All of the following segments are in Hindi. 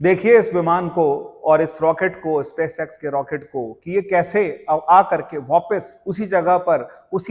देखिए इस विमान को और इस रॉकेट को, स्पेसएक्स के रॉकेट को, कि ये कैसे आ करके वापस उसी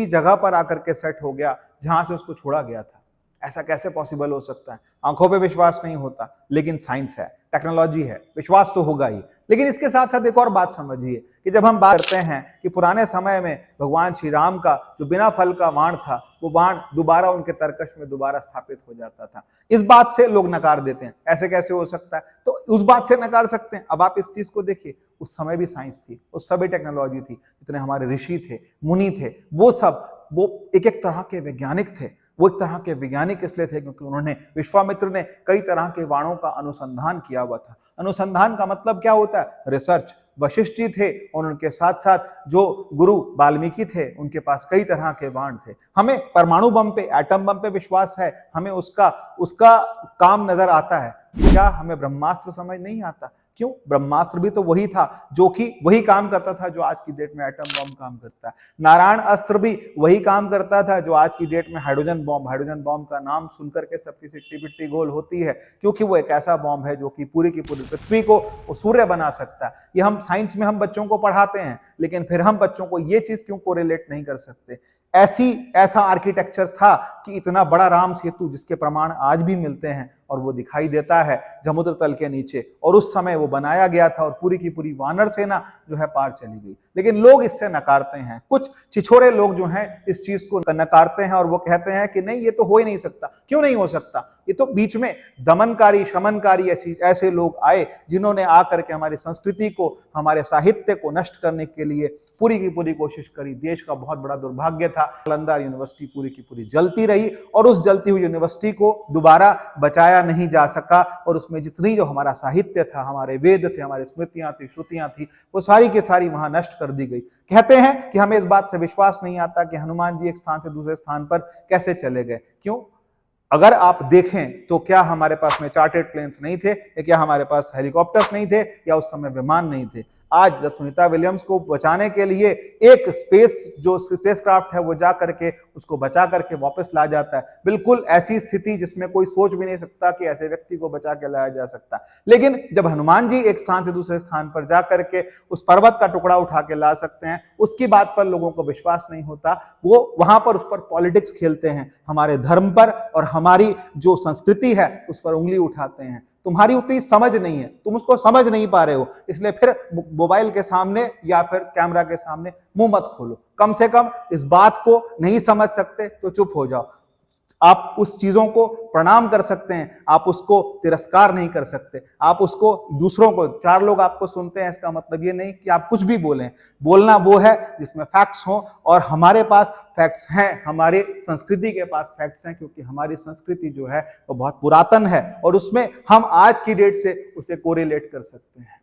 जगह पर आकर के सेट हो गया जहां से उसको छोड़ा गया था। ऐसा कैसे पॉसिबल हो सकता है? आंखों पे विश्वास नहीं होता, लेकिन साइंस है, टेक्नोलॉजी है, विश्वास तो होगा ही। लेकिन इसके साथ साथ एक और बात समझिए कि जब हम बात करते हैं कि पुराने समय में भगवान श्री राम का जो बिना फल का बाण था, वो बाण दोबारा उनके तरकश में दोबारा स्थापित हो जाता था, इस बात से लोग नकार देते हैं। ऐसे कैसे हो सकता है? तो उस बात से नकार सकते हैं। अब आप इस चीज को देखिए, उस समय भी साइंस थी, उस समय टेक्नोलॉजी थी, जितने हमारे ऋषि थे, मुनि थे, वो एक एक तरह के वैज्ञानिक थे। वो एक तरह के वैज्ञानिक इसलिए थे क्योंकि उन्होंने, विश्वामित्र ने कई तरह के बाणों का अनुसंधान किया हुआ था। अनुसंधान का मतलब क्या होता है? रिसर्च। वशिष्ठ जी थे और उनके साथ साथ जो गुरु वाल्मीकि थे, उनके पास कई तरह के बाण थे। हमें परमाणु बम पे, एटम बम पे विश्वास है, हमें उसका उसका काम नजर आता है। क्या हमें ब्रह्मास्त्र समझ नहीं आता? क्यों? ब्रह्मास्त्र भी तो वही था जो कि वही काम करता था जो आज की डेट में एटम बम काम करता है। नारायण अस्त्र भी वही काम करता था जो आज की डेट में हाइड्रोजन बम का नाम सुनकर के सबकी सिट्टी पिट्टी गोल होती है, क्योंकि वो एक ऐसा बम है जो कि पूरी की पूरी पृथ्वी को सूर्य बना सकता है। ये हम साइंस में हम बच्चों को पढ़ाते हैं, लेकिन फिर हम बच्चों को ये चीज क्यों कोरिलेट नहीं कर सकते? ऐसा आर्किटेक्चर था कि इतना बड़ा राम सेतु, जिसके प्रमाण आज भी मिलते हैं और वो दिखाई देता है समुद्र तल के नीचे, और उस समय वो बनाया गया था और पूरी की पूरी वानर सेना जो है पार चली गई। लेकिन लोग इससे नकारते हैं, कुछ छिछोरे लोग जो हैं इस चीज को नकारते हैं और वो कहते हैं कि नहीं, ये तो हो ही नहीं सकता। क्यों नहीं हो सकता? ये तो बीच में दमनकारी, शमनकारी ऐसे लोग आए जिन्होंने आकर के हमारी संस्कृति को, हमारे साहित्य को नष्ट करने के लिए पूरी की पूरी कोशिश करी। देश का बहुत बड़ा दुर्भाग्य था, नालंदा यूनिवर्सिटी पूरी की पूरी जलती रही और उस जलती हुई यूनिवर्सिटी को दोबारा बचाया नहीं जा सका, और उसमें जितनी जो हमारा साहित्य था, हमारे वेद थे, हमारी स्मृतियां थी, श्रुतियां थी, वो सारी की सारी वहां नष्ट कर दी गई। कहते हैं कि हमें इस बात से विश्वास नहीं आता कि हनुमान जी एक स्थान से दूसरे स्थान पर कैसे चले गए। क्यों? अगर आप देखें तो क्या हमारे पास में चार्टर्ड प्लेन्स नहीं थे, या क्या हमारे पास हेलीकॉप्टर्स नहीं थे, या उस समय विमान नहीं थे? आज जब सुनीता विलियम्स को बचाने के लिए एक स्पेसक्राफ्ट है वो जा करके उसको बचा करके वापस ला जाता है, बिल्कुल ऐसी स्थिति जिसमें कोई सोच भी नहीं सकता कि ऐसे व्यक्ति को बचा के लाया जा सकता। लेकिन जब हनुमान जी एक स्थान से दूसरे स्थान पर जा करके उस पर्वत का टुकड़ा उठा के ला सकते हैं, उसकी बात पर लोगों को विश्वास नहीं होता। वो वहां पर उस पर पॉलिटिक्स खेलते हैं, हमारे धर्म पर और हमारी जो संस्कृति है उस पर उंगली उठाते हैं। तुम्हारी उतनी समझ नहीं है, तुम उसको समझ नहीं पा रहे हो, इसलिए फिर मोबाइल के सामने या फिर कैमरा के सामने मुंह मत खोलो। कम से कम इस बात को नहीं समझ सकते तो चुप हो जाओ। आप उस चीजों को प्रणाम कर सकते हैं, आप उसको तिरस्कार नहीं कर सकते। आप उसको दूसरों को, 4 लोग आपको सुनते हैं, इसका मतलब ये नहीं कि आप कुछ भी बोलें। बोलना वो है जिसमें फैक्ट्स हो, और हमारे पास फैक्ट्स हैं, हमारे संस्कृति के पास फैक्ट्स हैं, क्योंकि हमारी संस्कृति जो है वो बहुत पुरातन है और उसमें हम आज की डेट से उसे कोरिलेट कर सकते हैं।